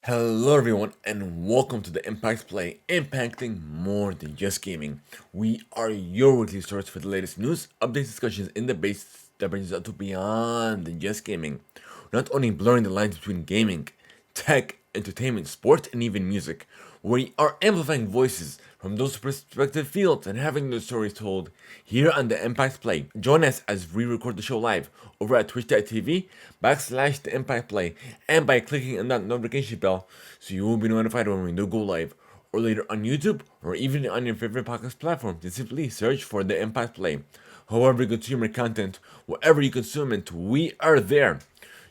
Hello everyone and welcome to the Impact Play, impacting more than just gaming. We are your weekly source for the latest news, updates, discussions in the base that brings us to beyond than just gaming. Not only blurring the lines between gaming, tech, entertainment, sport, and even music, we are amplifying voices from those respective fields and having their stories told here on the Impact Play. Join us as we record the show live over at twitch.tv the Impact Play and by clicking on that notification bell so you will be notified when we do go live, or later on YouTube or even on your favorite podcast platform. Just simply search for the Impact Play. However you consume your content, wherever you consume it, we are there.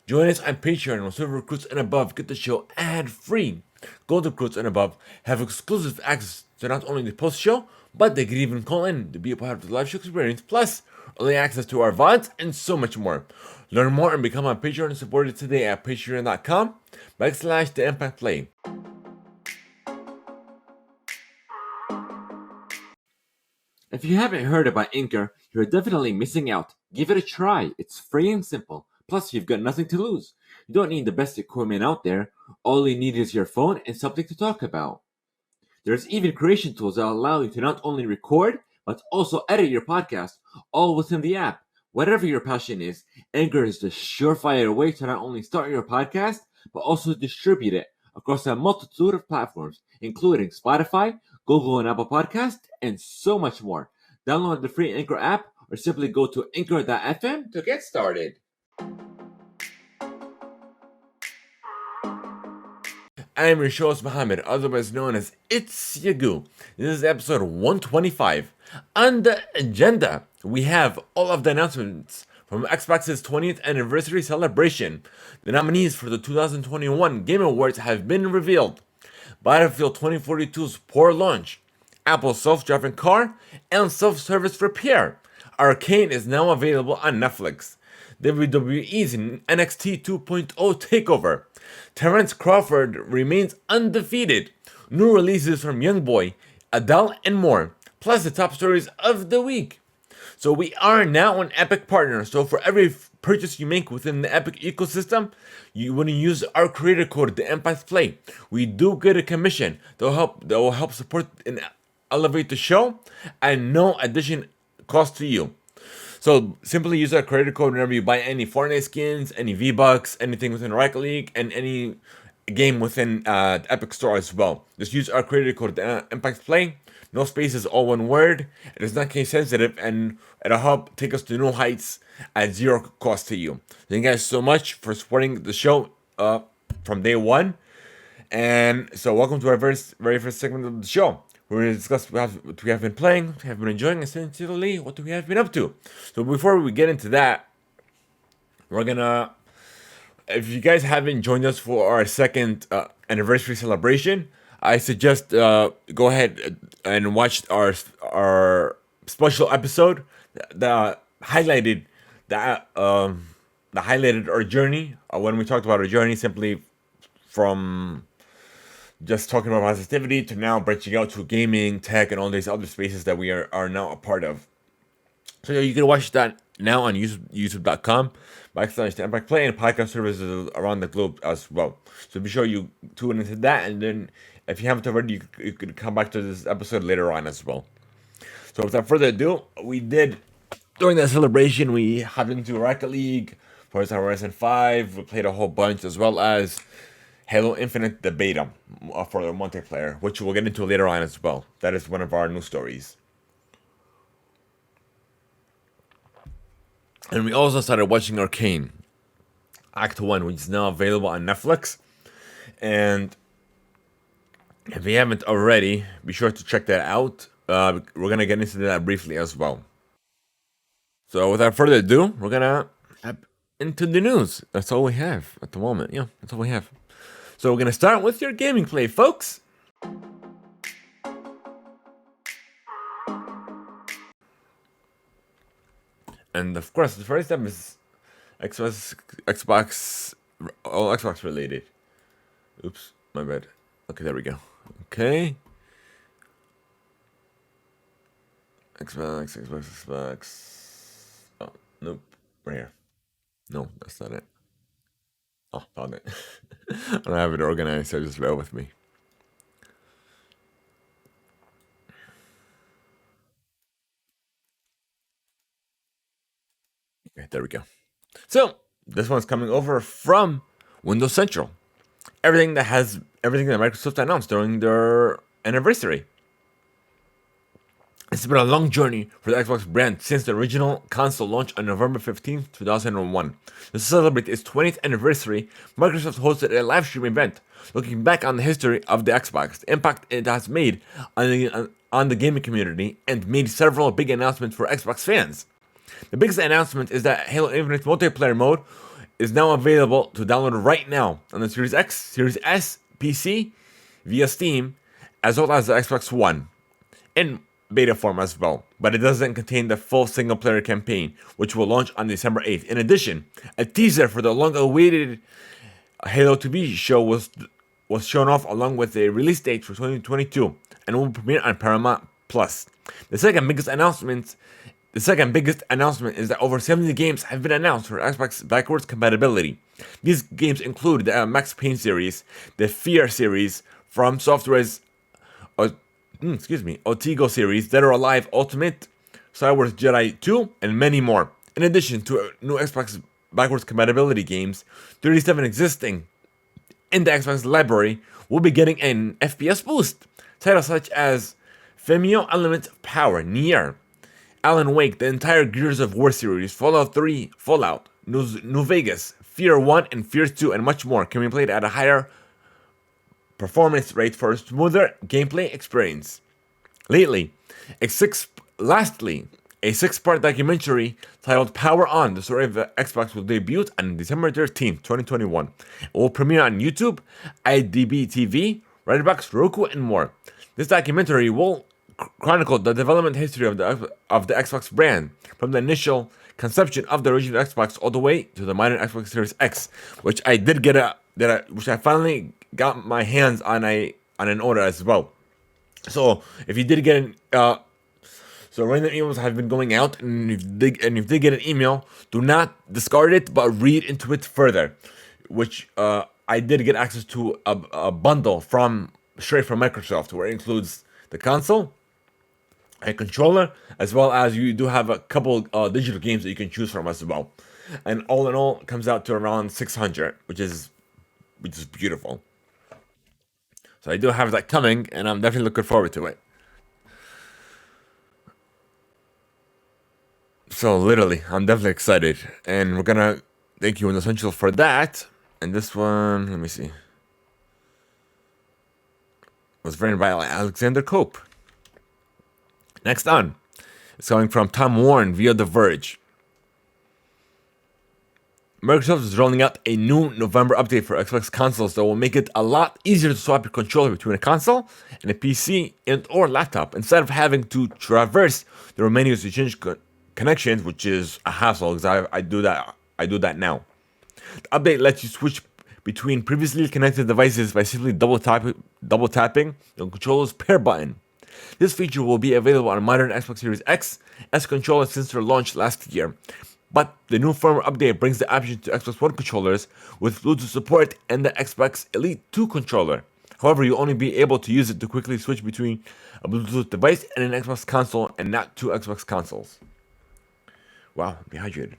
Join us on Patreon where Silver Recruits and above get the show ad-free. Gold Recruits and above have exclusive access to not only the post-show, but they can even call in to be a part of the live show experience, plus early access to our VODs and so much more. Learn more and become a Patreon supporter today at patreon.com/the-impact-play. If you haven't heard about Anchor, you're definitely missing out. Give it a try. It's free and simple. Plus, you've got nothing to lose. You don't need the best equipment out there. All you need is your phone and something to talk about. There's even creation tools that allow you to not only record, but also edit your podcast, all within the app. Whatever your passion is, Anchor is the surefire way to not only start your podcast, but also distribute it across a multitude of platforms, including Spotify, Google and Apple Podcasts, and so much more. Download the free Anchor app or simply go to anchor.fm to get started. I'm your host Mohammed, otherwise known as It's Yagu. This is episode 125. On the agenda, we have all of the announcements from Xbox's 20th anniversary celebration. The nominees for the 2021 Game Awards have been revealed. Battlefield 2042's poor launch, Apple's self-driving car, and self-service repair. Arcane is now available on Netflix. WWE's NXT 2.0 takeover. Terence Crawford remains undefeated. New releases from Youngboy, Adele, and more. Plus the top stories of the week. So we are now an Epic partner. So for every purchase you make within the Epic ecosystem, you want to use our creator code, the Impact Play. We do get a commission that will help support and elevate the show, and no addition cost to you. So simply use our creator code whenever you buy any Fortnite skins, any V-Bucks, anything within Rocket League, and any game within Epic Store as well. Just use our creator code, Impact Play. No spaces, all one word. It is not case sensitive, and it'll help take us to new heights at zero cost to you. Thank you guys so much for supporting the show from day one. And so welcome to our very first segment of the show. We're going to discuss what we have been playing, what we have been enjoying, essentially what we have been up to. So before we get into that, we're gonna, if you guys haven't joined us for our second anniversary celebration, I suggest go ahead and watch our special episode that highlighted our journey when we talked about our journey, simply from just talking about positivity to now branching out to gaming, tech, and all these other spaces that we are now a part of. So you can watch that now on youtube.com/the Impact Play and podcast services around the globe as well. So be sure you tune into that, and then if you haven't already, you could come back to this episode later on as well. So without further ado, we did, during that celebration, we hopped into Rocket League, Forza Horizon 5, we played a whole bunch, as well as Halo Infinite, the beta for the multiplayer, which we'll get into later on as well. That is one of our new stories. And we also started watching Arcane, Act 1, which is now available on Netflix. And if you haven't already, be sure to check that out. We're going to get into that briefly as well. So without further ado, we're going to hop into the news. That's all we have at the moment. Yeah, that's all we have. So we're going to start with your gaming play, folks. And of course, the first step is Xbox, all Xbox related. Oops, my bad. Okay, there we go. Okay. Xbox. Oh, nope. Right here. No, that's not it. Oh, found it. I don't have it organized, so just bear with me. Okay, there we go. So this one's coming over from Windows Central. Everything that Microsoft announced during their anniversary. It's been a long journey for the Xbox brand since the original console launched on November 15th, 2001. To celebrate its 20th anniversary, Microsoft hosted a live stream event looking back on the history of the Xbox, the impact it has made on the gaming community, and made several big announcements for Xbox fans. The biggest announcement is that Halo Infinite multiplayer mode is now available to download right now on the Series X, Series S, PC, via Steam, as well as the Xbox One, in beta form as well. But it doesn't contain the full single player campaign, which will launch on December 8th. In addition, a teaser for the long awaited Halo TV show was shown off along with a release date for 2022 and will premiere on Paramount Plus. The second biggest announcement is that over 70 games have been announced for Xbox backwards compatibility. These games include the Max Payne series, the Fear series, From Software's Otigo series, Dead or Alive Ultimate, Star Wars Jedi 2, and many more. In addition to new Xbox backwards compatibility games, 37 existing in the Xbox library will be getting an FPS boost. Titles such as Femio Element of Power, Nier, Alan Wake, the entire Gears of War series, Fallout 3, Fallout, New Vegas, Fear 1, and Fear 2, and much more can be played at a higher performance rate for a smoother gameplay experience. Lastly, a six-part documentary titled Power On, the story of the Xbox will debut on December 13th, 2021. It will premiere on YouTube, IDB TV, Redbox, Roku, and more. This documentary will chronicle the development history of the Xbox brand, from the initial conception of the original Xbox all the way to the modern Xbox Series X, which I finally got my hands on an order as well. So if you did get so random emails have been going out, and if you did get an email, do not discard it, but read into it further. Which I did get access to a bundle straight from Microsoft, where it includes the console, a controller, as well as you do have a couple digital games that you can choose from as well. And all in all, it comes out to around 600, which is beautiful. So I do have that coming, and I'm definitely looking forward to it. So literally, I'm definitely excited, and we're gonna thank you in Essential for that. And this one, let me see, was written by Alexander Cope. Next on, it's coming from Tom Warren via The Verge. Microsoft is rolling out a new November update for Xbox consoles that will make it a lot easier to swap your controller between a console and a PC or laptop, instead of having to traverse the menus to change connections, which is a hassle because I do that now. The update lets you switch between previously connected devices by simply double tapping the controller's pair button. This feature will be available on modern Xbox Series X as controllers since their launch last year. But the new firmware update brings the option to Xbox One controllers with Bluetooth support and the Xbox Elite 2 controller. However, you'll only be able to use it to quickly switch between a Bluetooth device and an Xbox console, and not two Xbox consoles. Wow, dehydrated.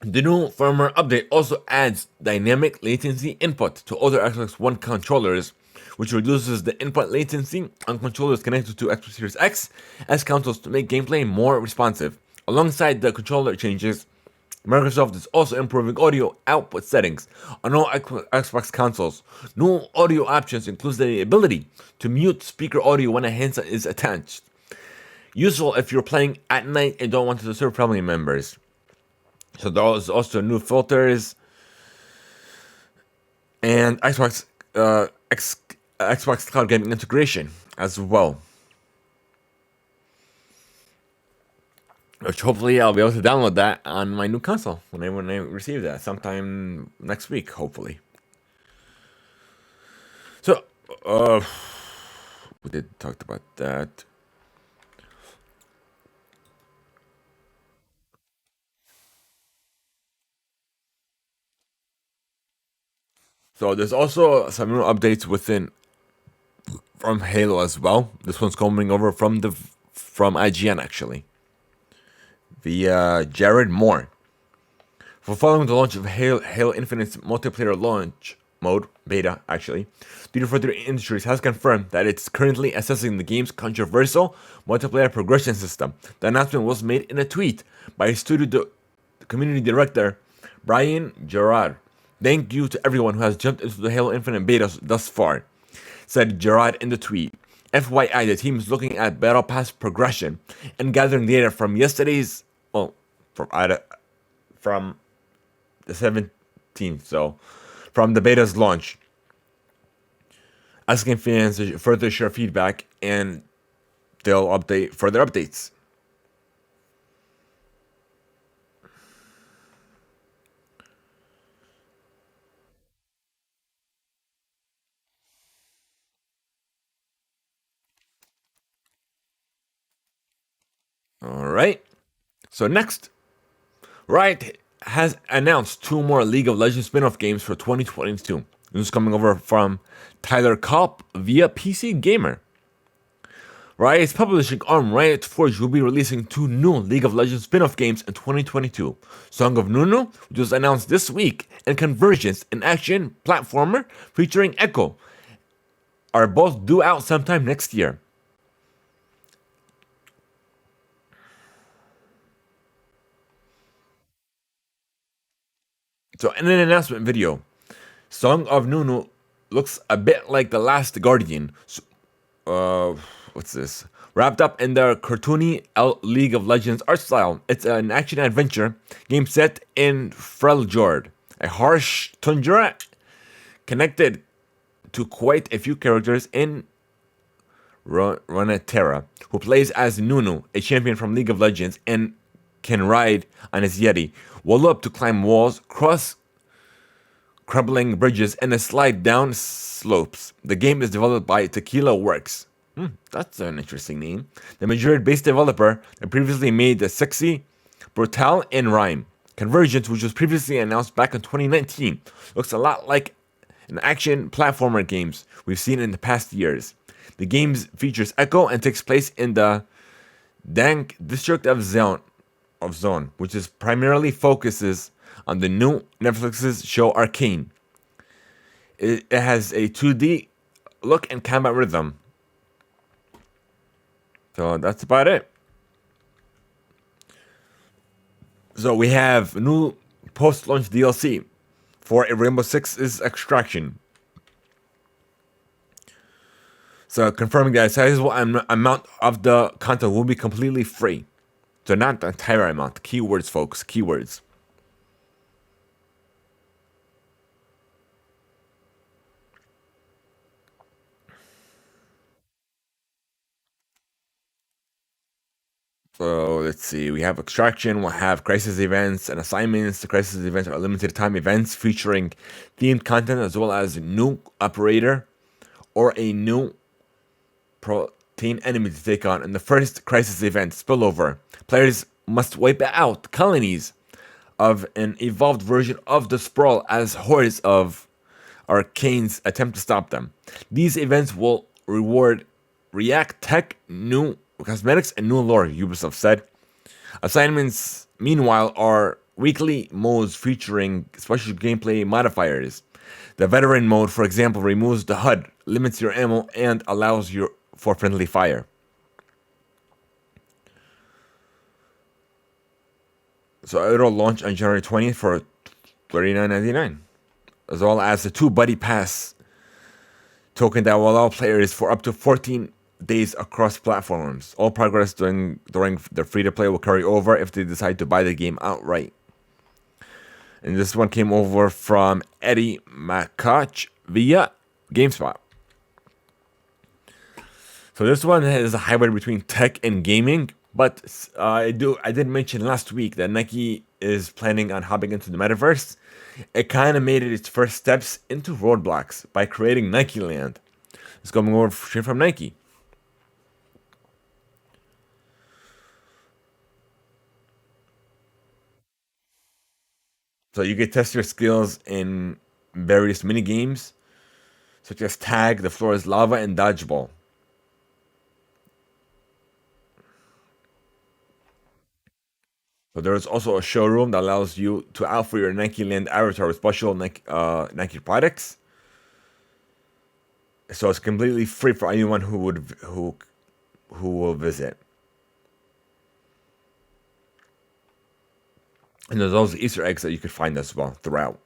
The new firmware update also adds dynamic latency input to other Xbox One controllers, which reduces the input latency on controllers connected to Xbox Series X as consoles to make gameplay more responsive. Alongside the controller changes, Microsoft is also improving audio output settings on all Xbox consoles. New audio options include the ability to mute speaker audio when a handset is attached. Useful if you're playing at night and don't want to disturb family members. So there's also new filters and Xbox Cloud Gaming integration as well, which hopefully I'll be able to download that on my new console when I receive that sometime next week, hopefully. So, we did talk about that. So there's also some new updates within from Halo as well. This one's coming over from IGN actually, via Jared Moore. For following the launch of Halo Infinite's multiplayer launch mode beta, actually, Studio 43 Industries has confirmed that it's currently assessing the game's controversial multiplayer progression system. The announcement was made in a tweet by studio community director Brian Gerard. "Thank you to everyone who has jumped into the Halo Infinite beta thus far," said Gerard in the tweet. FYI, the team is looking at Battle Pass progression and gathering data from yesterday's, well, from the 17th, so from the beta's launch, asking fans to further share feedback, and they'll update further updates. All right. So next, Riot has announced 2 more League of Legends spin-off games for 2022. This is coming over from Tyler Kopp via PC Gamer. Riot's publishing arm Riot Forge will be releasing 2 new League of Legends spin-off games in 2022. Song of Nunu, which was announced this week, and Convergence, an action platformer featuring Echo, are both due out sometime next year. So in an announcement video, Song of Nunu looks a bit like The Last Guardian. What's this? Wrapped up in the cartoony League of Legends art style. It's an action adventure game set in Freljord, a harsh tundra connected to quite a few characters in Runeterra, who plays as Nunu, a champion from League of Legends, and can ride on his Yeti, wall up to climb walls, cross crumbling bridges, and slide down slopes. The game is developed by Tequila Works. That's an interesting name. The Madrid-based developer that previously made the sexy, Brutal, and Rhyme. Convergence, which was previously announced back in 2019, looks a lot like an action platformer games we've seen in the past years. The game features Echo and takes place in the Dank district of Zone, which is primarily focuses on the new Netflix's show Arcane. It has a 2D look and combat rhythm. So that's about it. So we have new post-launch DLC for Rainbow Six's Extraction. So confirming that a sizable amount of the content will be completely free. So not the entire amount. Keywords, folks. Keywords. So let's see. We have Extraction. We'll have Crisis events and assignments. The Crisis events are limited time events featuring themed content as well as a new operator or a new protein enemy to take on. In the first Crisis event, Spillover, players must wipe out colonies of an evolved version of the Sprawl as hordes of Arcane's attempt to stop them. These events will reward React Tech, new cosmetics, and new lore, Ubisoft said. Assignments, meanwhile, are weekly modes featuring special gameplay modifiers. The veteran mode, for example, removes the HUD, limits your ammo, and allows you for friendly fire. So it'll launch on January 20th for $39.99, as well as the 2 Buddy Pass token that will allow players for up to 14 days across platforms. All progress during the free-to-play will carry over if they decide to buy the game outright. And this one came over from Eddie Makach via GameSpot. So this one is a hybrid between tech and gaming, but I did mention last week that Nike is planning on hopping into the metaverse. It kind of made it its first steps into Roblox by creating Nike Land. It's coming over straight from Nike. So you can test your skills in various mini games such as Tag, The Floor is Lava, and Dodgeball. So there is also a showroom that allows you to outfit your Nike Land avatar with special Nike products. So it's completely free for anyone who will visit. And there's also Easter eggs that you could find as well throughout.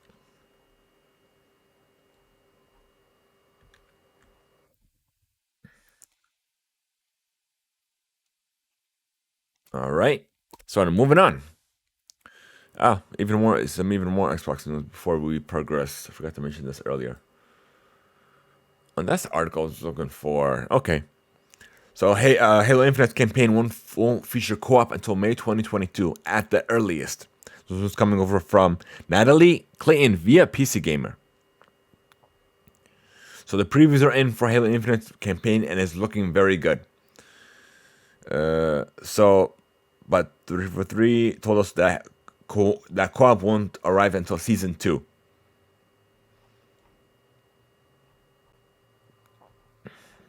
All right. So moving on. Even more Xbox news before we progress. I forgot to mention this earlier. And that's the article I was looking for. Okay. So Halo Infinite campaign won't feature co-op until May 2022 at the earliest. This was coming over from Natalie Clayton via PC Gamer. So the previews are in for Halo Infinite campaign and is looking very good. But 343 told us that co-op won't arrive until Season 2.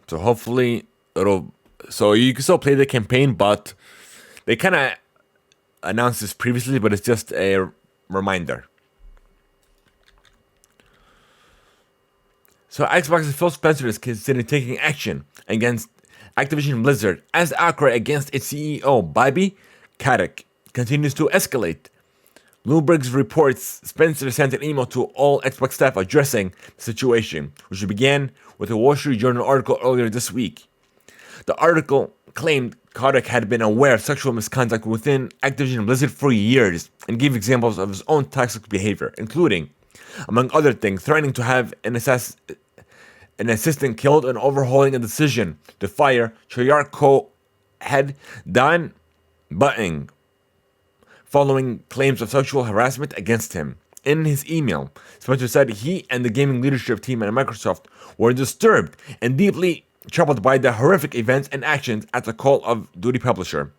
So hopefully so you can still play the campaign, but they kind of announced this previously, but it's just a reminder. So Xbox's Phil Spencer is considering taking action against Activision Blizzard as outcry against its CEO, Bobby Kotick, continues to escalate. Bloomberg reports Spencer sent an email to all Xbox staff addressing the situation, which began with a Wall Street Journal article earlier this week. The article claimed Kotick had been aware of sexual misconduct within Activision Blizzard for years and gave examples of his own toxic behavior, including, among other things, threatening to have an assistant killed and overhauling a decision to fire Treyarch co-head Don Butting following claims of sexual harassment against him. In his email, Spencer said he and the gaming leadership team at Microsoft were disturbed and deeply troubled by the horrific events and actions at the Call of Duty publisher.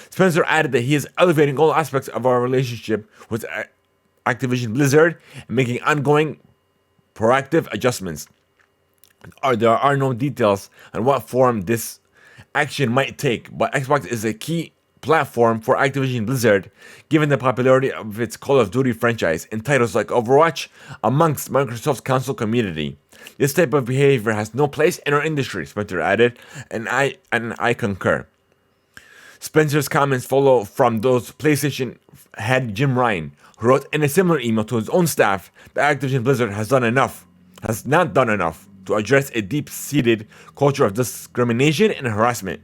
Spencer added that he is elevating all aspects of our relationship with Activision Blizzard and making ongoing proactive adjustments. There are no details on what form this action might take, but Xbox is a key platform for Activision Blizzard, given the popularity of its Call of Duty franchise in titles like Overwatch amongst Microsoft's console community. This type of behavior has no place in our industry, Spencer added, and I concur. Spencer's comments follow from those PlayStation head Jim Ryan, who wrote in a similar email to his own staff that Activision Blizzard has not done enough to address a deep-seated culture of discrimination and harassment.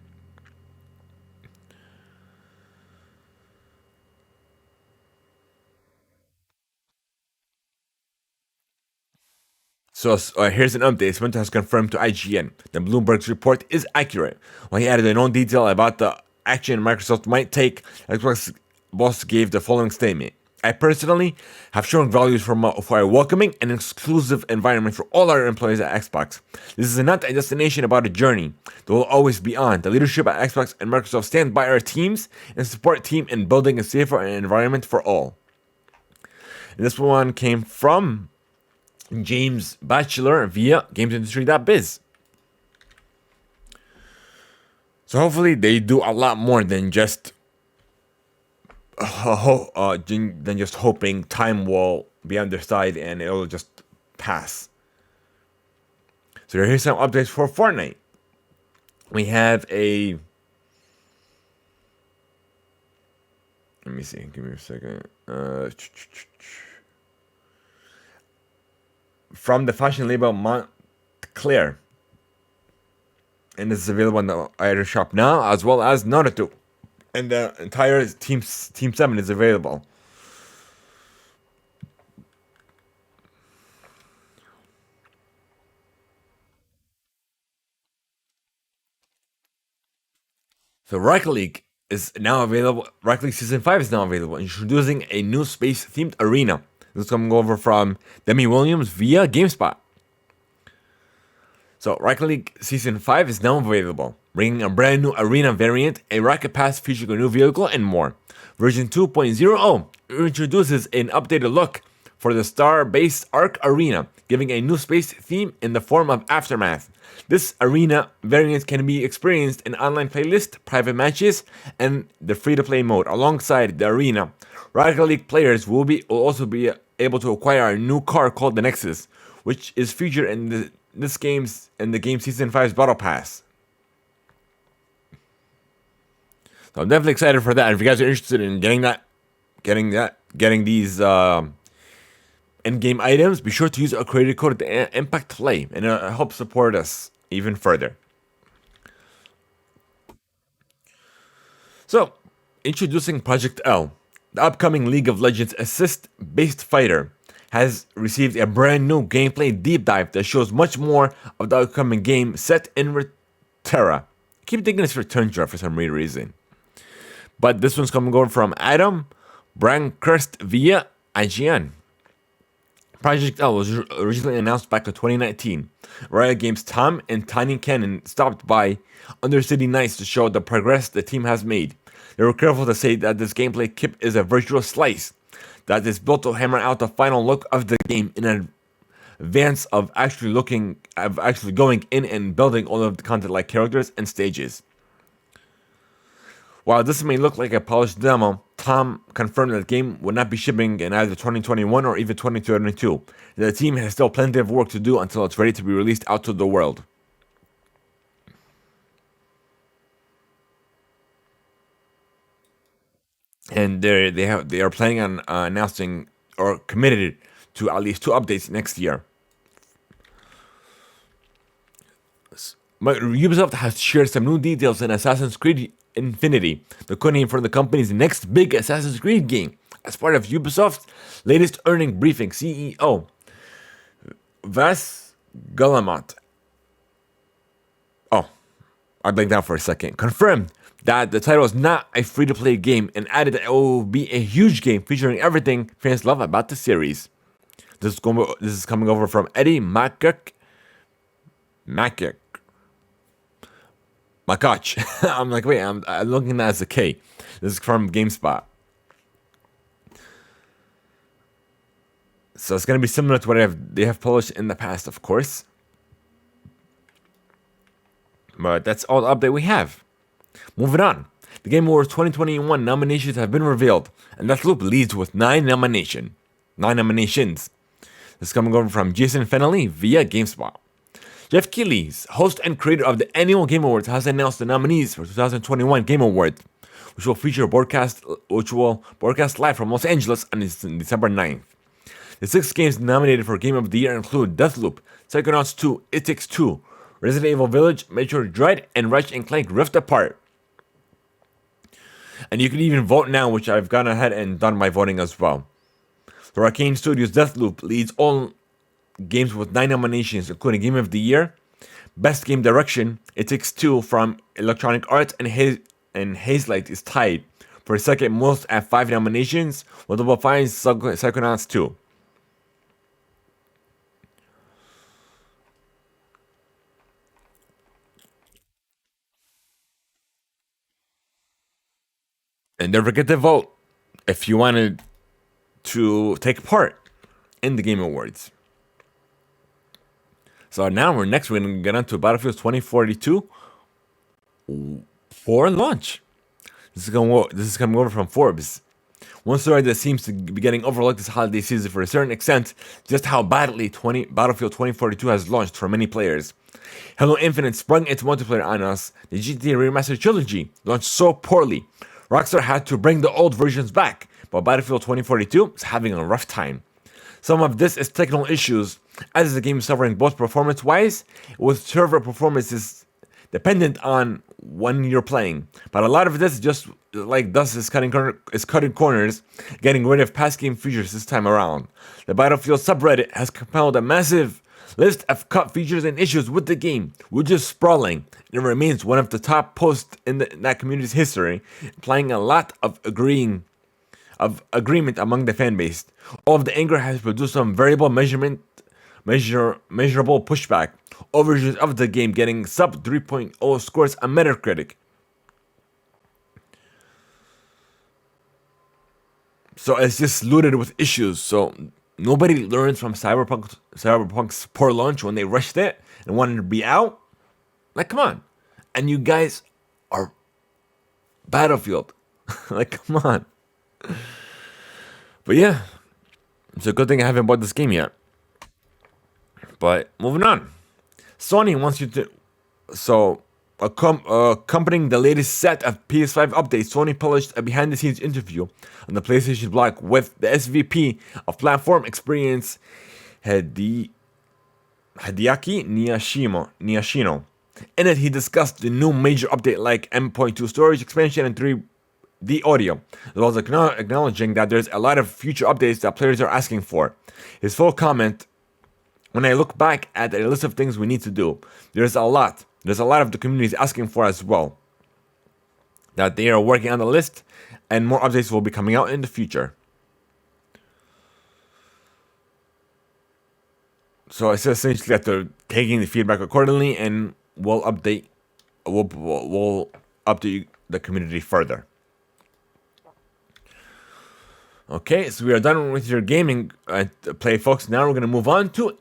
So here's an update. Spencer has confirmed to IGN that Bloomberg's report is accurate. While he added no detail about the action Microsoft might take, Xbox boss gave the following statement. I personally have shown values for a welcoming and exclusive environment for all our employees at Xbox. This is not a destination, about a journey that will always be on. The leadership at Xbox and Microsoft stand by our teams and support team in building a safer environment for all. And this one came from James Batchelor via GamesIndustry.biz. So hopefully they do a lot more than just hoping time will be on their side and it'll just pass. So here's some updates for Fortnite. We have a... Let me see. Give me a second. From the fashion label Montclair. And this is available in the Irish shop now, as well as Naruto. And the entire Team 7 is available. So Rocket League is now available. Rocket League Season 5 is now available, introducing a new space-themed arena. This is coming over from Demi Williams via GameSpot. So Rocket League Season 5 is now available, bringing a brand new arena variant, a Rocket Pass featuring a new vehicle, and more. Version 2.0 introduces an updated look for the star-based Arc Arena, giving a new space theme in the form of Aftermath. This arena variant can be experienced in online playlist, private matches, and the free-to-play mode. Alongside the arena, Rocket League players will also be able to acquire a new car called the Nexus, which is featured in the game Season 5's Battle Pass. So I'm definitely excited for that. If you guys are interested in getting these in-game items, be sure to use our creator code at THEIMPACTPLAY, and it'll help support us even further. So, introducing Project L, the upcoming League of Legends assist-based fighter, has received a brand new gameplay deep dive that shows much more of the upcoming game set in Terra. I keep thinking it's Return for some weird reason. But this one's coming over from Adam Brankhurst via IGN. Project L was originally announced back in 2019. Riot Games' Tom and Tiny Cannon stopped by Undercity Nights to show the progress the team has made. They were careful to say that this gameplay kit is a virtual slice that is built to hammer out the final look of the game in advance of actually going in and building all of the content like characters and stages. While this may look like a polished demo, Tom confirmed that the game will not be shipping in either 2021 or even 2022. The team has still plenty of work to do until it's ready to be released out to the world. And they are planning on announcing or committed to at least 2 updates next year. But Ubisoft has shared some new details in Assassin's Creed Infinity, the codename for the company's next big Assassin's Creed game. As part of Ubisoft's latest earning briefing, CEO Vas Guillemot, I blanked down for a second, confirmed that the title is not a free-to-play game and added that it will be a huge game featuring everything fans love about the series. This is coming over from Eddie Makach. I'm like, wait, I'm looking at that as a K. This is from GameSpot. So it's going to be similar to what they have published in the past, of course. But that's all the update we have. Moving on. The Game Awards 2021 nominations have been revealed, and Deathloop leads with 9 nominations. This is coming over from Jason Fennelly via GameSpot. Jeff Keighley, host and creator of the annual Game Awards, has announced the nominees for 2021 Game Awards, which will broadcast live from Los Angeles on December 9th. The 6 games nominated for Game of the Year include Deathloop, Psychonauts 2, It Takes Two, Resident Evil Village, Metroid Dread, and Ratchet & Clank Rift Apart. And you can even vote now, which I've gone ahead and done my voting as well. The Arcane Studios' Deathloop leads all games with 9 nominations, including Game of the Year, Best Game Direction. It Takes Two from Electronic Arts and Hazelight is tied for second most at 5 nominations, with Double Fine's Psychonauts 2. And don't forget to vote if you wanted to take part in the Game Awards. So now we're going to get on to Battlefield 2042 for launch. This is coming over from Forbes. One story that seems to be getting overlooked this holiday season for a certain extent, just how badly Battlefield 2042 has launched for many players. Halo Infinite sprung its multiplayer on us. The GTA Remastered Trilogy launched so poorly, Rockstar had to bring the old versions back, but Battlefield 2042 is having a rough time. Some of this is technical issues, as the game is suffering both performance-wise, with server performances dependent on when you're playing. But a lot of this is just like dust is cutting corners, getting rid of past game features this time around. The Battlefield subreddit has compiled a massive list of cut features and issues with the game, which is sprawling. It remains one of the top posts in that community's history, implying a lot of agreement among the fan base. All of the anger has produced some variable measurable pushback. All versions of the game getting sub 3.0 scores on Metacritic. So it's just loaded with issues. So Nobody learns from Cyberpunk's poor launch when they rushed it and wanted to be out. Like, come on. And you guys are Battlefield. Like, come on. But yeah, it's a good thing I haven't bought this game yet. But moving on. Sony wants you to. So, accompanying the latest set of PS5 updates, Sony published a behind the scenes interview on the PlayStation blog with the SVP of Platform Experience, Hideaki Nishino. In it, he discussed the new major update like M.2 storage expansion and 3D audio, as well as acknowledging that there's a lot of future updates that players are asking for. His full comment: when I look back at a list of things we need to do, there's a lot. There's a lot of the community is asking for as well. That they are working on the list, and more updates will be coming out in the future. So it's essentially that they're taking the feedback accordingly, and we'll update the community further. Okay, so we are done with your gaming play, folks. Now we're gonna move on to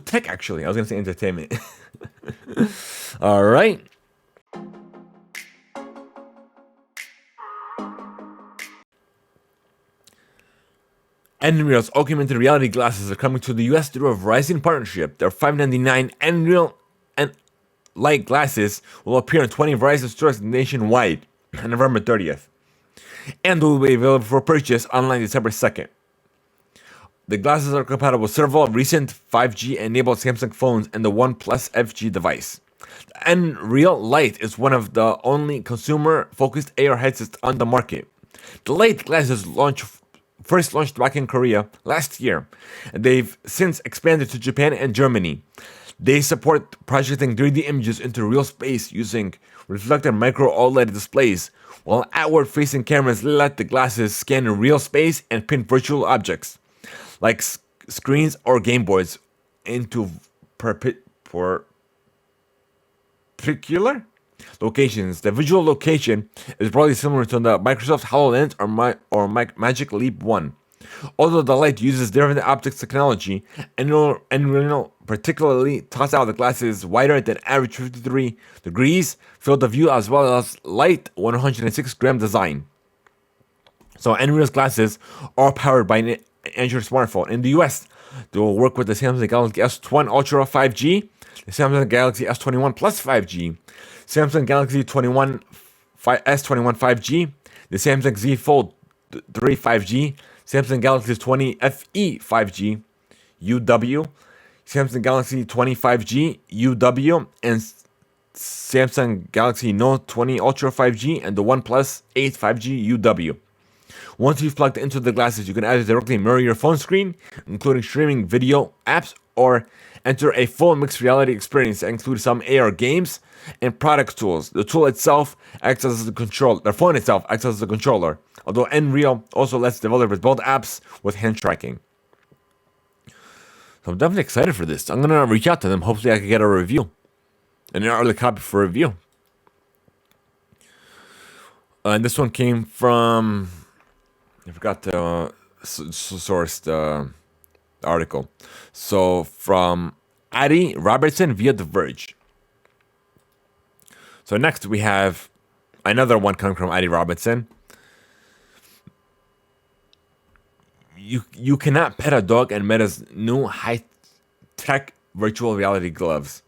tech. Actually, I was gonna say entertainment. All right. Nreal's augmented reality glasses are coming to the US through a Verizon partnership. Their $5.99 Nreal and Light glasses will appear in 20 Verizon stores nationwide on November 30th, and will be available for purchase online December 2nd. The glasses are compatible with several recent 5G-enabled Samsung phones and the OnePlus FG device. The Nreal Light is one of the only consumer-focused AR headsets on the market. The Light glasses first launched back in Korea last year, and they've since expanded to Japan and Germany. They support projecting 3D images into real space using reflective micro OLED displays, while outward-facing cameras let the glasses scan real space and print virtual objects, like screens or game boards, into particular locations. The visual location is broadly similar to the Microsoft HoloLens or Magic Leap 1. Although the Light uses different optics technology, Nreal particularly toss out the glasses wider than average 53 degrees field of view, as well as light 106-gram design. So Nreal's glasses are powered by an Android smartphone. In the US, they will work with the Samsung Galaxy S21 Ultra 5G, the Samsung Galaxy S21 Plus 5G, Samsung Galaxy S21 5G, the Samsung Z Fold 3 5G, Samsung Galaxy S20 FE 5G, UW, Samsung Galaxy 20 5G, UW, and Samsung Galaxy Note 20 Ultra 5G and the OnePlus 8 5G UW. Once you've plugged into the glasses, you can either directly mirror your phone screen, including streaming video apps, or enter a full mixed reality experience that includes some AR games and product tools. The tool itself acts as the control. The phone itself acts as the controller, although Nreal also lets developers build apps with hand tracking. So I'm definitely excited for this. I'm gonna reach out to them. Hopefully, I can get a review, an early copy for review. And this one came from, I forgot to source the article. So from Addie Robertson via The Verge. So next we have another one coming from Addie Robertson. You cannot pet a dog in Meta's new high-tech virtual reality gloves,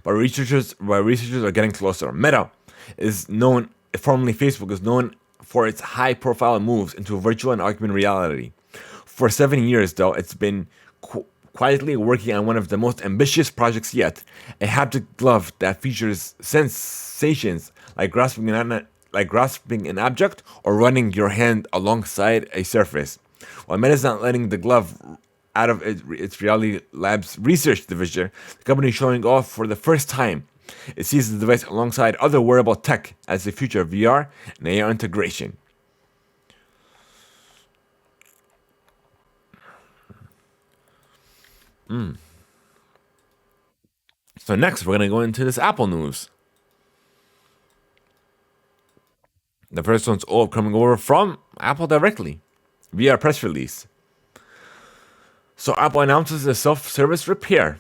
but researchers are getting closer. Meta is known, formerly Facebook, is known for its high-profile moves into virtual and augmented reality. For 7 years, though, it's been quietly working on one of the most ambitious projects yet: a haptic glove that features sensations like grasping an object or running your hand alongside a surface. While Meta is not letting the glove out of its Reality Labs research division, the company is showing off for the first time. It sees the device alongside other wearable tech as the future of VR and AR integration. So next, we're going to go into this Apple news. The first one's all coming over from Apple directly via press release. So Apple announces a self-service repair.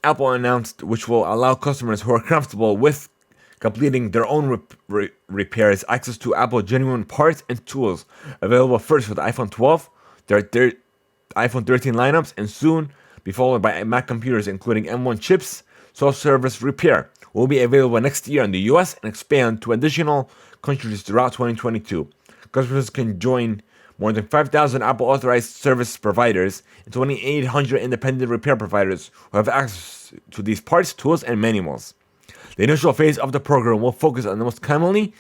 Apple announced which will allow customers who are comfortable with completing their own repairs access to Apple genuine parts and tools available first for the iPhone 12, their iPhone 13 lineups, and soon be followed by Mac computers including M1 chips. Self-service repair will be available next year in the US and expand to additional countries throughout 2022. Customers can join more than 5,000 Apple authorized service providers and 2,800 independent repair providers who have access to these parts, tools, and manuals. The initial phase of the program will focus on the most commonly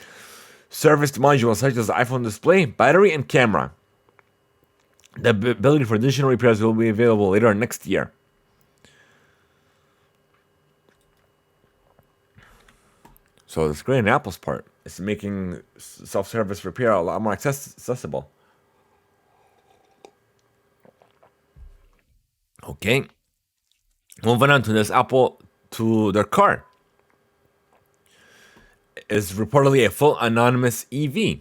serviced modules such as the iPhone display, battery, and camera. The ability for additional repairs will be available later next year. So that's great on Apple's part. It's making self-service repair a lot more accessible. Okay. Moving on to this Apple to their car. Is reportedly a full anonymous EV.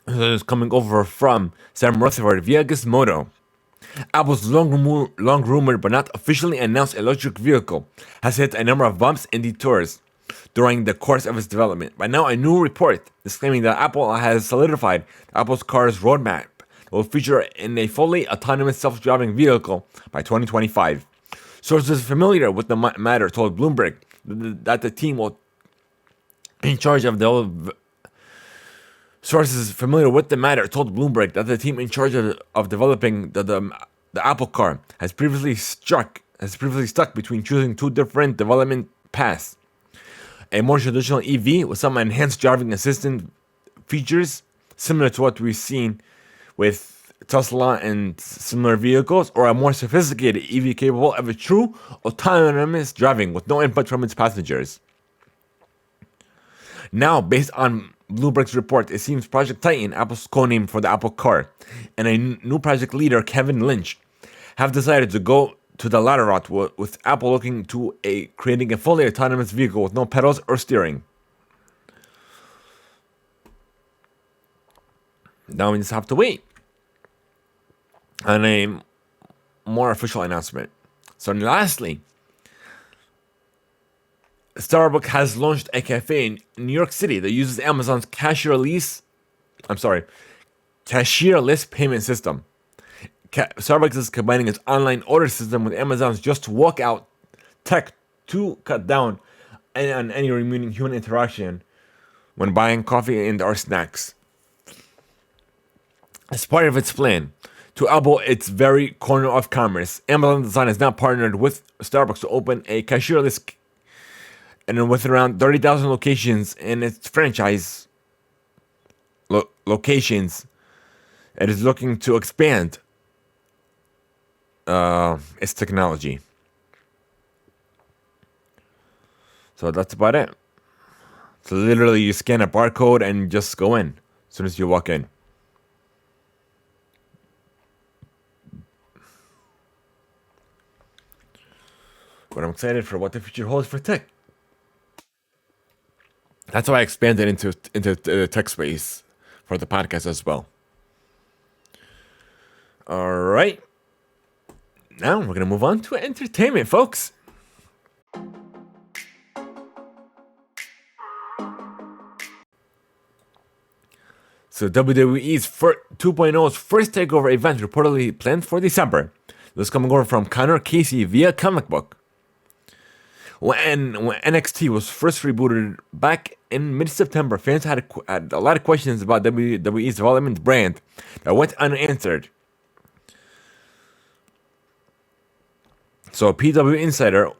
This is coming over from Sam Rutherford via Gizmodo. Apple's long rumored but not officially announced electric vehicle has hit a number of bumps and detours during the course of its development. But now a new report is claiming that Apple has solidified Apple's car's roadmap that will feature in a fully autonomous self-driving vehicle by 2025. Sources familiar with the matter told Bloomberg that the team will in charge of developing the Apple car has previously stuck between choosing two different development paths: a more traditional EV with some enhanced driving assistant features similar to what we've seen with Tesla and similar vehicles, or a more sophisticated EV capable of a true autonomous driving with no input from its passengers. Now, based on Bloomberg's report, it seems Project Titan, Apple's codename for the Apple car, and a new project leader, Kevin Lynch, have decided to go to the latter route, with Apple looking to creating a fully autonomous vehicle with no pedals or steering. Now we just have to wait on a more official announcement. So lastly, Starbucks has launched a cafe in New York City that uses Amazon's cashierless payment system. Starbucks is combining its online order system with Amazon's Just Walk Out tech to cut down on any remaining human interaction when buying coffee and/or snacks. As part of its plan to elbow its very corner of commerce, Amazon Design has now partnered with Starbucks to open a cashierless, and with around 30,000 locations in its franchise locations, it is looking to expand its technology. So that's about it. So literally you scan a barcode and just go in as soon as you walk in. But I'm excited for what the future holds for tech. That's why I expanded into the tech space for the podcast as well. All right. Now we're going to move on to entertainment, folks. So WWE's 2.0's first takeover event reportedly planned for December. This is coming over from Connor Casey via Comic Book. When NXT was first rebooted back in mid-September, fans had a lot of questions about WWE's development brand that went unanswered. So a PW Insider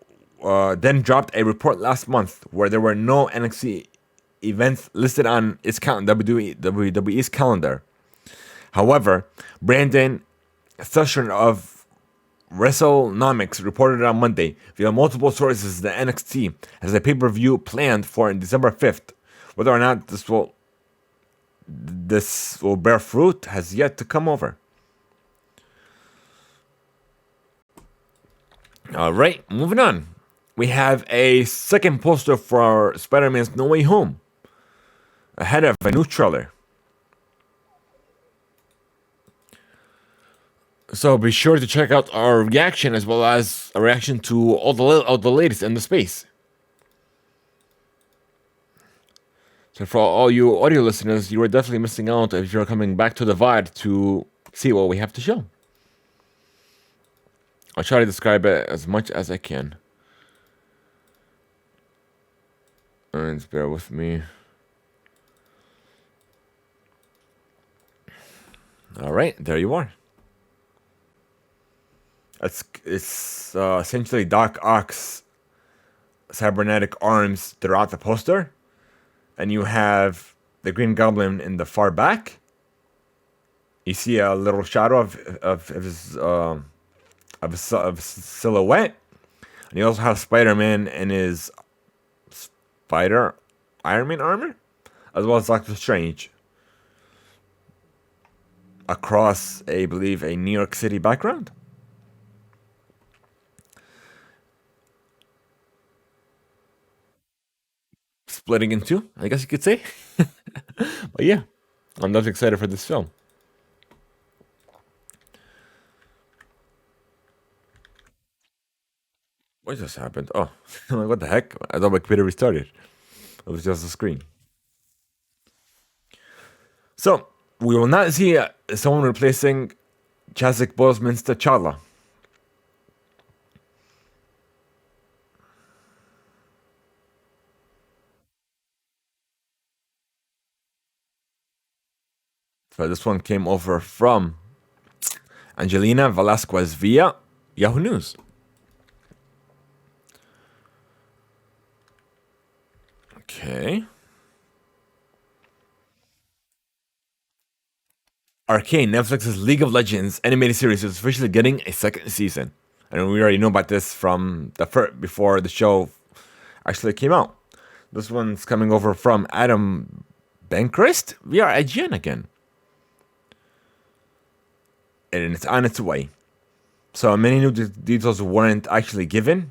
then dropped a report last month where there were no NXT events listed on its WWE's calendar. However, Brandon Thusher of WrestleNomics reported on Monday via multiple sources that NXT has a pay-per-view planned for December 5th. Whether or not this will bear fruit has yet to come over. All right, moving on. We have a second poster for Spider-Man's No Way Home ahead of a new trailer. So be sure to check out our reaction as well as a reaction to all the latest in the space. So for all you audio listeners, you are definitely missing out if you're coming back to the VOD to see what we have to show. I'll try to describe it as much as I can. And bear with me. All right, there you are. It's essentially Doc Ock's cybernetic arms throughout the poster, and you have the Green Goblin in the far back. You see a little shadow of his silhouette, and you also have Spider-Man in his Spider Iron Man armor, as well as Doctor Strange across, I believe, a New York City background. Splitting in two, I guess you could say. But yeah, I'm not excited for this film. What just happened? Oh, I'm like, what the heck? I thought my computer restarted. It was just a screen. So, we will not see someone replacing Chadwick Boseman's T'Challa. So this one came over from Angelina Velasquez via Yahoo News. Okay. Arcane, Netflix's League of Legends animated series is officially getting a second season. And we already know about this from the first, before the show actually came out. This one's coming over from Adam Bankrist via IGN again. And it's on its way. So many new details weren't actually given,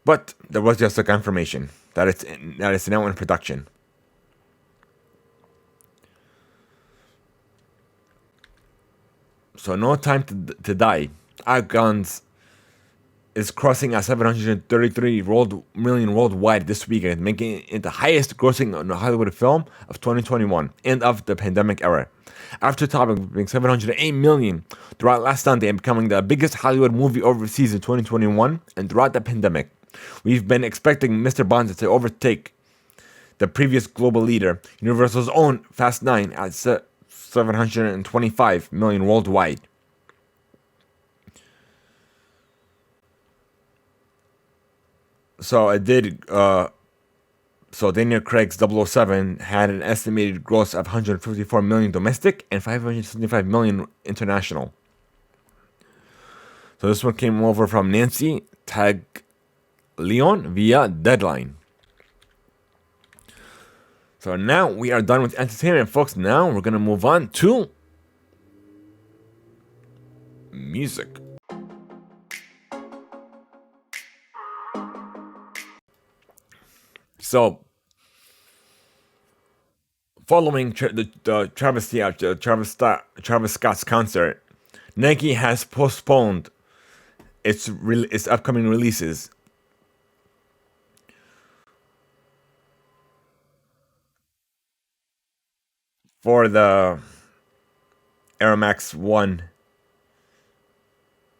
but there was just a confirmation that it's now in production. So No Time to Die, Guns is crossing at 733 million worldwide this weekend, making it the highest grossing Hollywood film of 2021 and of the pandemic era. After topping being 708 million throughout last Sunday and becoming the biggest Hollywood movie overseas in 2021 and throughout the pandemic. We've been expecting Mr. Bond to overtake the previous global leader, Universal's own Fast 9 at 725 million worldwide. So it did. So Daniel Craig's 007 had an estimated gross of 154 million domestic and 575 million international. So this one came over from Nancy Taglione via Deadline. So now we are done with entertainment, folks. Now we're gonna move on to music. So, following the travesty of Travis Scott's concert, Nike has postponed its upcoming releases. For the Air Max 1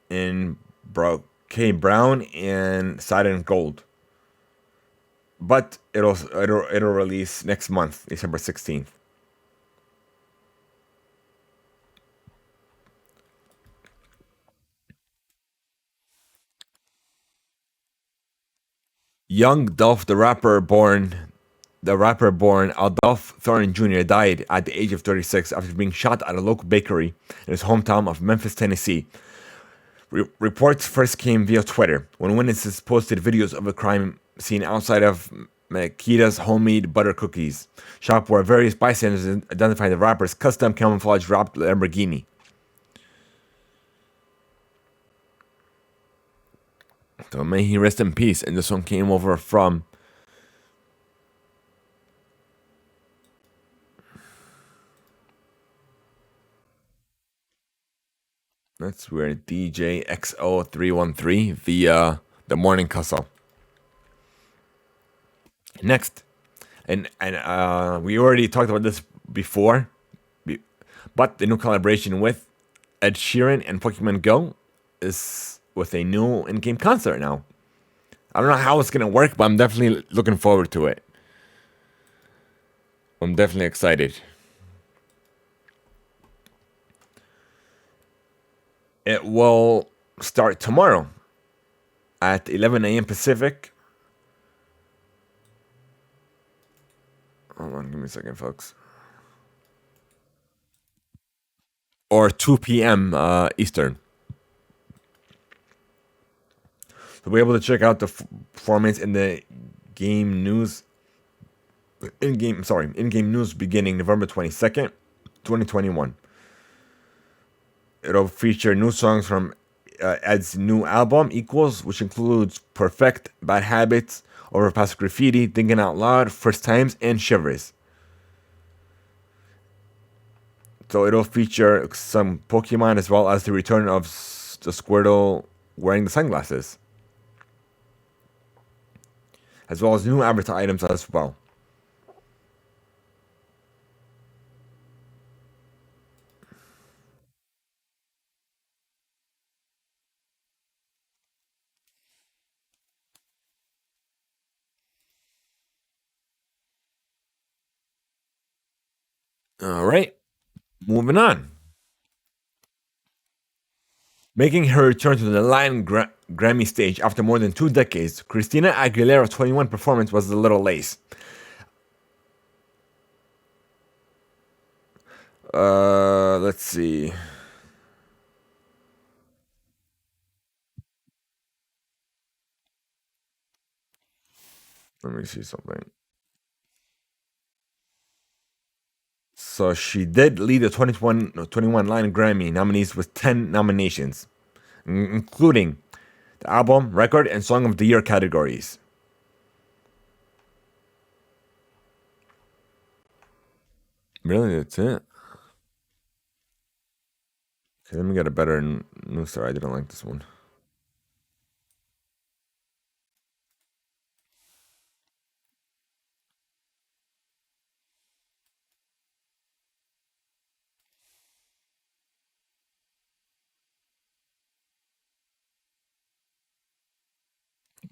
in K Brown and Satin Gold. But it'll release next month, December 16th. Young Dolph, the rapper born Adolph Thornton Jr. died at the age of 36 after being shot at a local bakery in his hometown of Memphis, Tennessee. Reports first came via Twitter when witnesses posted videos of a crime scene outside of Makita's homemade butter cookies shop, where various bystanders identified the rapper's custom camouflage wrapped Lamborghini. So may he rest in peace. And this one came over from That's weird. DJXO313 via the morning cussle. Next, and we already talked about this before, but the new collaboration with Ed Sheeran and Pokemon Go is with a new in-game concert now. I don't know how it's gonna work, but I'm definitely looking forward to it. I'm definitely excited. It will start tomorrow at 11 a.m. Pacific. Hold on, give me a second, folks. Or 2 p.m. Eastern. So we'll be able to check out the performance in the game news. In-game news beginning November 22nd, 2021. It'll feature new songs from Ed's new album, Equals, which includes Perfect, Bad Habits, Overpass Graffiti, Thinking Out Loud, First Times, and Shivers. So it'll feature some Pokemon as well as the return of the Squirtle wearing the sunglasses. As well as new avatar items as well. All right, moving on. Making her return to the Latin Grammy stage after more than 2 decades, Christina Aguilera's 21 performance was a little lace. Let's see. Let me see something. So she did lead the 2021 Latin Grammy nominees with 10 nominations, including the album, record, and song of the year categories. Really, that's it. Okay, let me get a better news story. I didn't like this one.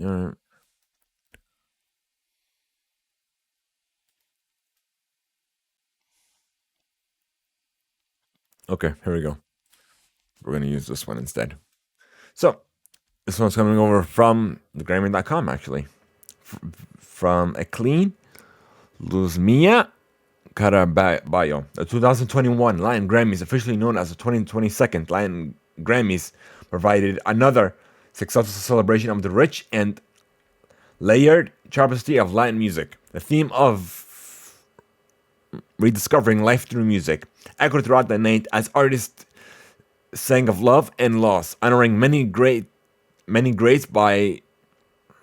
All right. Okay, here we go. We're gonna use this one instead. So this one's coming over from the Grammy.com actually, from a clean Luz Mia Caraballo. The 2021 Latin Grammys, officially known as the 2022nd Latin Grammys, provided another successful celebration of the rich and layered tapestry of Latin music. The theme of rediscovering life through music echoed throughout the night as artists sang of love and loss, honoring many greats by.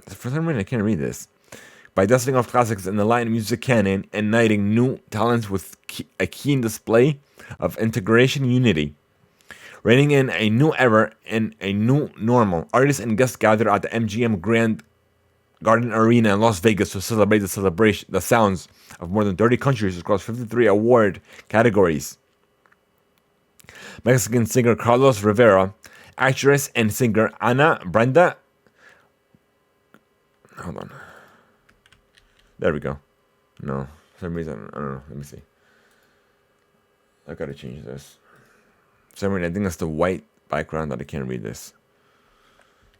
For some reason, I can't read this. By dusting off classics in the Latin music canon and igniting new talents with a keen display of integration and unity. Reigning in a new era and a new normal, artists and guests gathered at the MGM Grand Garden Arena in Las Vegas to celebrate the sounds of more than 30 countries across 53 award categories. Mexican singer Carlos Rivera, actress and singer Ana Brenda. Hold on. There we go. No, for some reason, I don't know. Let me see. I gotta change this. For some reason, I think that's the white background that I can't read this.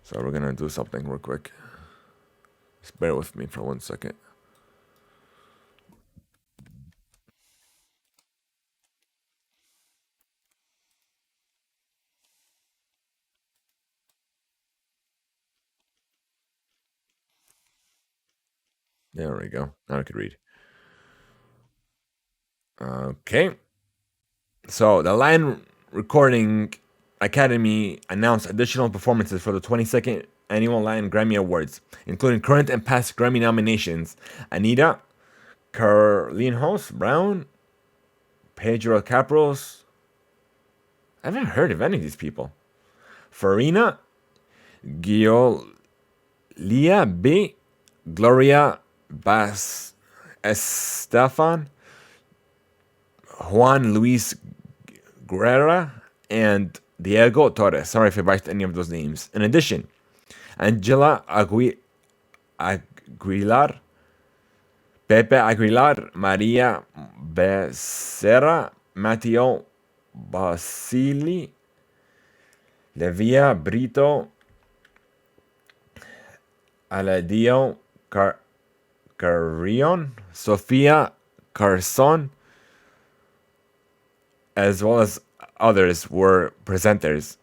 So we're gonna do something real quick. Just bear with me for 1 second. There we go. Now I can read. Okay. So the Lion Recording Academy announced additional performances for the 22nd annual Lion Grammy Awards, including current and past Grammy nominations: Anita, Carlinhos Brown, Pedro Capros, I haven't heard of any of these people. Farina, Giolia B, Gloria Bas Estefan, Juan Luis Guerra, and Diego Torres. Sorry if I botched any of those names. In addition, Angela Aguilar, Pepe Aguilar, Maria Becerra, Matteo Basili, Levia Brito, Aladio Carrion, Sofia Carson, as well as others were presenters.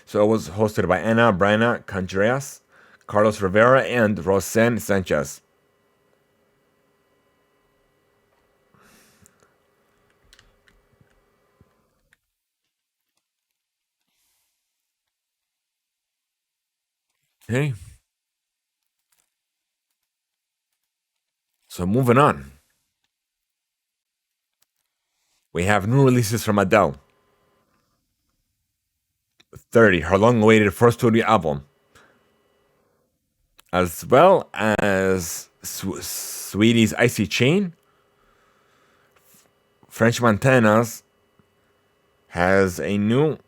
So it was hosted by Ana Brana Contreras, Carlos Rivera, and Rosen Sanchez. Okay. So moving on. We have new releases from Adele. 30, her long-awaited first studio album. As well as Sweetie's Icy Chain. French Montana's has a new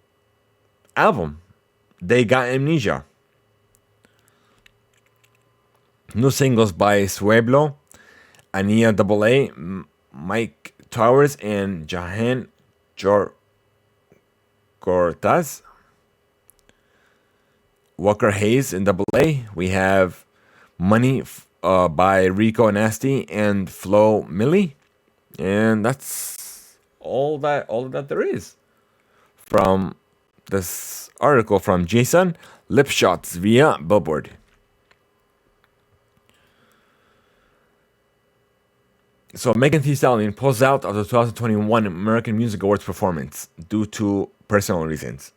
album. They Got Amnesia. New singles by Sueblo, Ania AA, Mike Towers, and Jahan Cortaz. Walker Hayes in AA. We have Money by Rico Nasty and Flo Millie. And that's all that there is from this article from Jason Lipshots via Billboard. So Megan Thee Stallion pulls out of the 2021 American Music Awards performance due to personal reasons.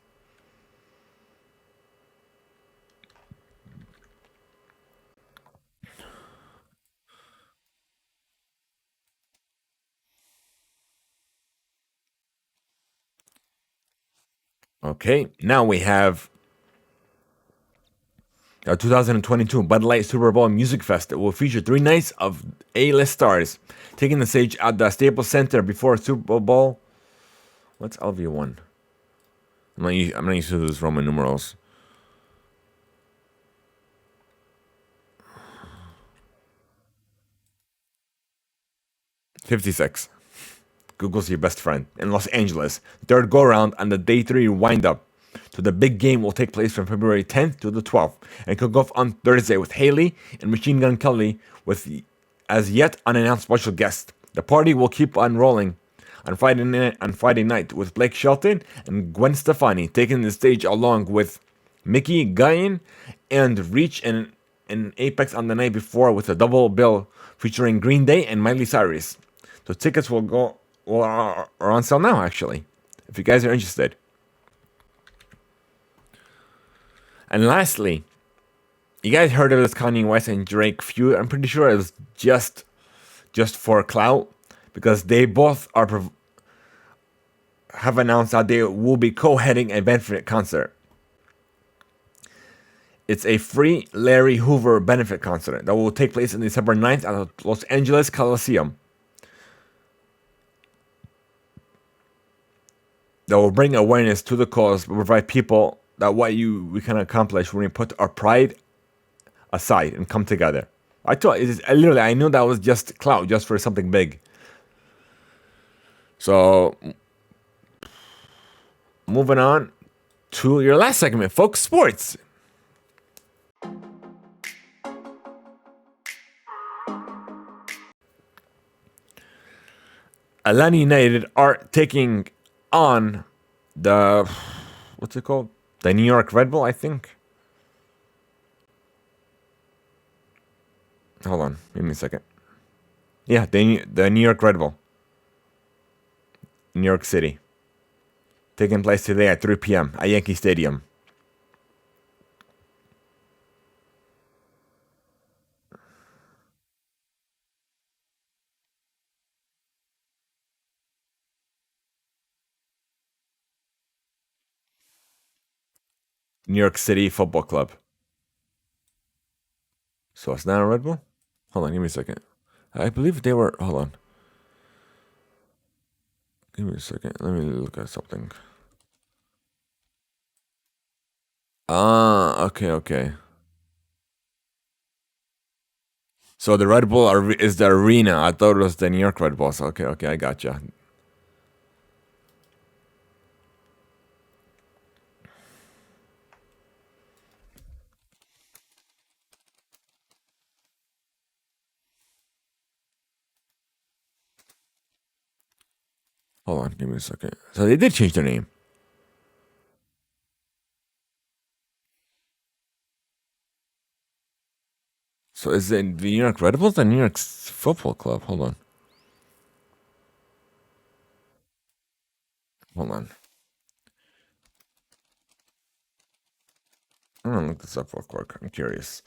Okay, now we have 2022 Bud Light Super Bowl Music Fest. It will feature 3 nights of A-list stars taking the stage at the Staples Center before Super Bowl. What's LV1? I'm not used to those Roman numerals. 56. Google's your best friend. In Los Angeles, third go around on the day 3 wind up. So the big game will take place from February 10th to the 12th and kick off on Thursday with Haley and Machine Gun Kelly with as yet unannounced special guest. The party will keep on rolling on Friday night with Blake Shelton and Gwen Stefani taking the stage along with Mickey Guyin and Reach and Apex on the night before with a double bill featuring Green Day and Miley Cyrus. So tickets are on sale now, actually, if you guys are interested. And lastly, you guys heard of this Kanye West and Drake feud? I'm pretty sure it was just for clout, because they both have announced that they will be co-heading a benefit concert. It's a free Larry Hoover benefit concert that will take place on December 9th at the Los Angeles Coliseum. That will bring awareness to the cause, but provide people that we can accomplish when we put our pride aside and come together. I knew that was just clout, just for something big. So, moving on to your last segment, folks, sports. Atlanta United are taking on the, what's it called? The New York Red Bull, I think. Hold on, give me a second. Yeah, the New York Red Bull. New York City. Taking place today at 3 p.m. at Yankee Stadium. New York City Football Club. So it's not a Red Bull? Hold on, give me a second. I believe they were. Hold on. Give me a second. Let me look at something. Ah, okay. So the Red Bull is the arena. I thought it was the New York Red Bulls. Okay, I gotcha. Hold on, give me a second. So they did change their name. So is it the New York Red Bulls or New York Football Club? Hold on. Hold on. I'm gonna look this up real quick. I'm curious.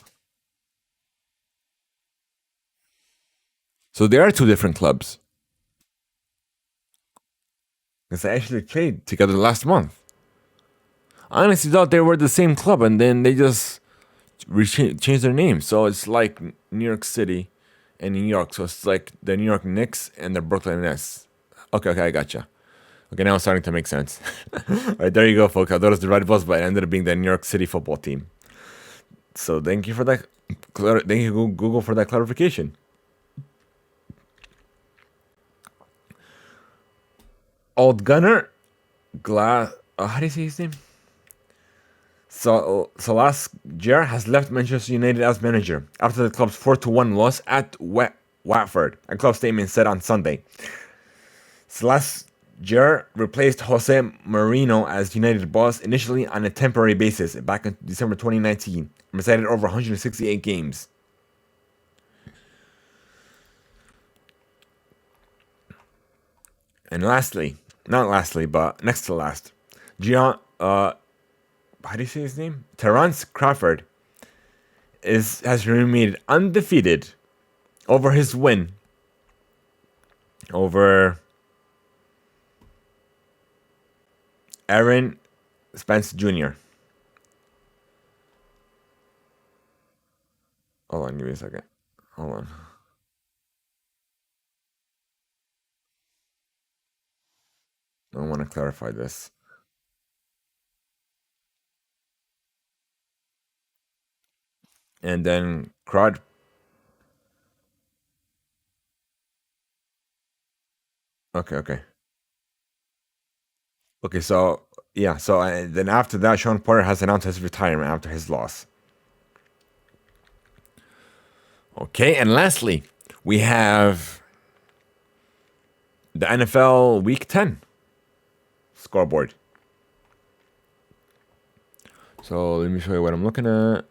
So there are two different clubs. Because they actually played together last month. I honestly thought they were the same club, and then they just changed their name. So it's like New York City and New York. So it's like the New York Knicks and the Brooklyn Nets. Okay, I gotcha. Okay, now it's starting to make sense. All right, there you go, folks. I thought it was the Red Bulls, but it ended up being the New York City football team. So thank you for that. Thank you, Google, for that clarification. Old Gunner how do you say his name? So Solskjaer has left Manchester United as manager after the club's 4-1 loss at Watford. A club statement said on Sunday. Solskjaer replaced Jose Mourinho as United boss initially on a temporary basis back in December 2019 and presided over 168 games. And not lastly, but next to last, how do you say his name? Terence Crawford has remained undefeated over his win over Aaron Spence Jr. Hold on, give me a second. Hold on. I want to clarify this. And then Crowd. Okay. Okay, so yeah, so then after that, Sean Porter has announced his retirement after his loss. Okay, and lastly, we have the NFL Week 10 scoreboard. So let me show you what I'm looking at.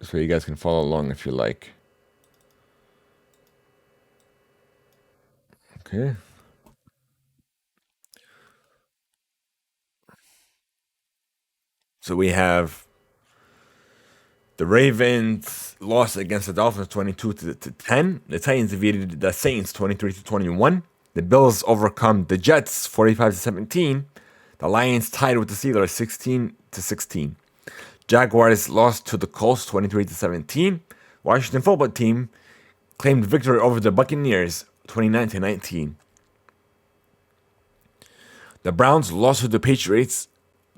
So you guys can follow along if you like. Okay. So we have the Ravens lost against the Dolphins 22-10. The Titans defeated the Saints 23-21. The Bills overcome the Jets 45-17. The Lions tied with the Steelers 16-16. Jaguars lost to the Colts 23-17. Washington football team claimed victory over the Buccaneers 29-19. The Browns lost to the Patriots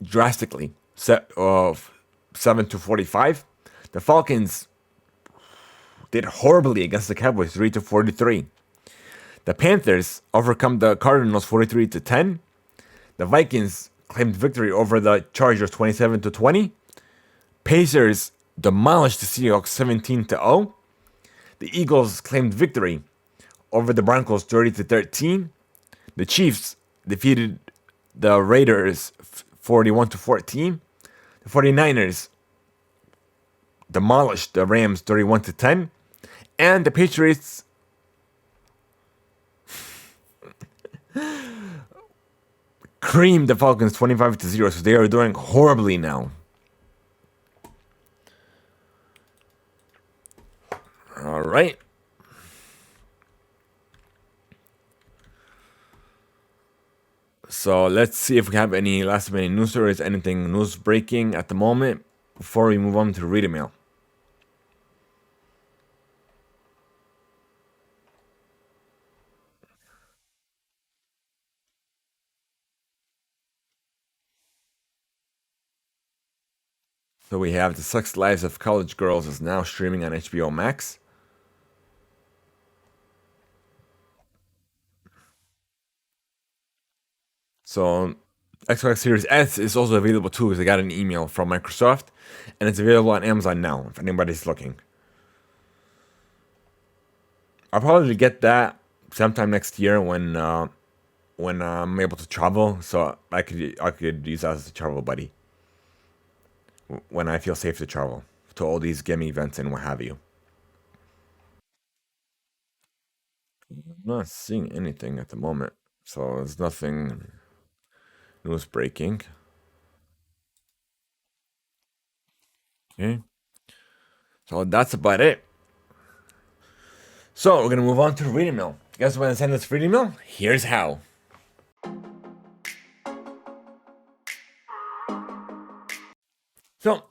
drastically, 7-45. The Falcons did horribly against the Cowboys, 3-43. The Panthers overcome the Cardinals 43-10. The Vikings claimed victory over the Chargers 27-20. Pacers demolished the Seahawks 17-0. The Eagles claimed victory over the Broncos 30-13. The Chiefs defeated the Raiders 41-14. The 49ers demolished the Rams 31-10. And the Patriots creamed the Falcons 25-0. So they are doing horribly now. All right. So let's see if we have any last minute news stories, anything news breaking at the moment before we move on to read email. So we have The Sex Lives of College Girls is now streaming on HBO Max. So Xbox Series S is also available too, because I got an email from Microsoft, and it's available on Amazon now if anybody's looking. I'll probably get that sometime next year when I'm able to travel, so I could use that as a travel buddy when I feel safe to travel to all these gaming events and what have you. I'm not seeing anything at the moment, so there's nothing news breaking. Okay, so that's about it. So we're gonna move on to reading mail. You guys want to send us reading mail? Here's how. So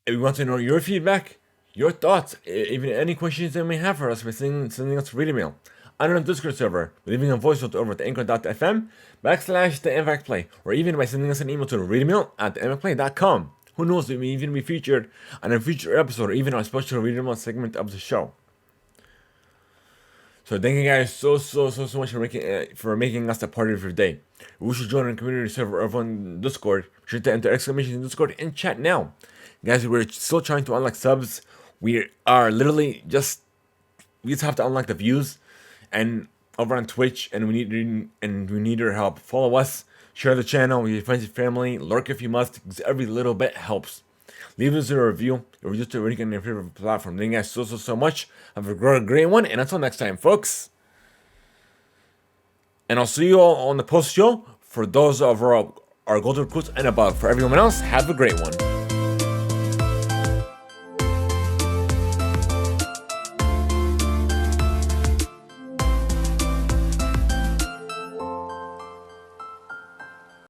if you want to know your feedback, your thoughts, even any questions you may have for us by sending us reading mail on our Discord server, leaving a voice note over at anchor.fm/THEIMPACTPLAY, or even by sending us an email to readingmail@theimpactplay.com. Who knows, we may even be featured on a future episode or even on a special reading mail segment of the show. So thank you guys so much for making us a part of your day. We should join our community server over on Discord. Be sure to enter exclamation in Discord and chat now. Guys, we're still trying to unlock subs. We are literally we just have to unlock the views, and over on Twitch, and we need your help. Follow us, share the channel with your friends and family, lurk if you must, because every little bit helps. Leave us a review or just a rating on your favorite platform. Thank you guys so much. Have a great one, and until next time, folks. And I'll see you all on the post show for those of our gold recruits and above. For everyone else, have a great one.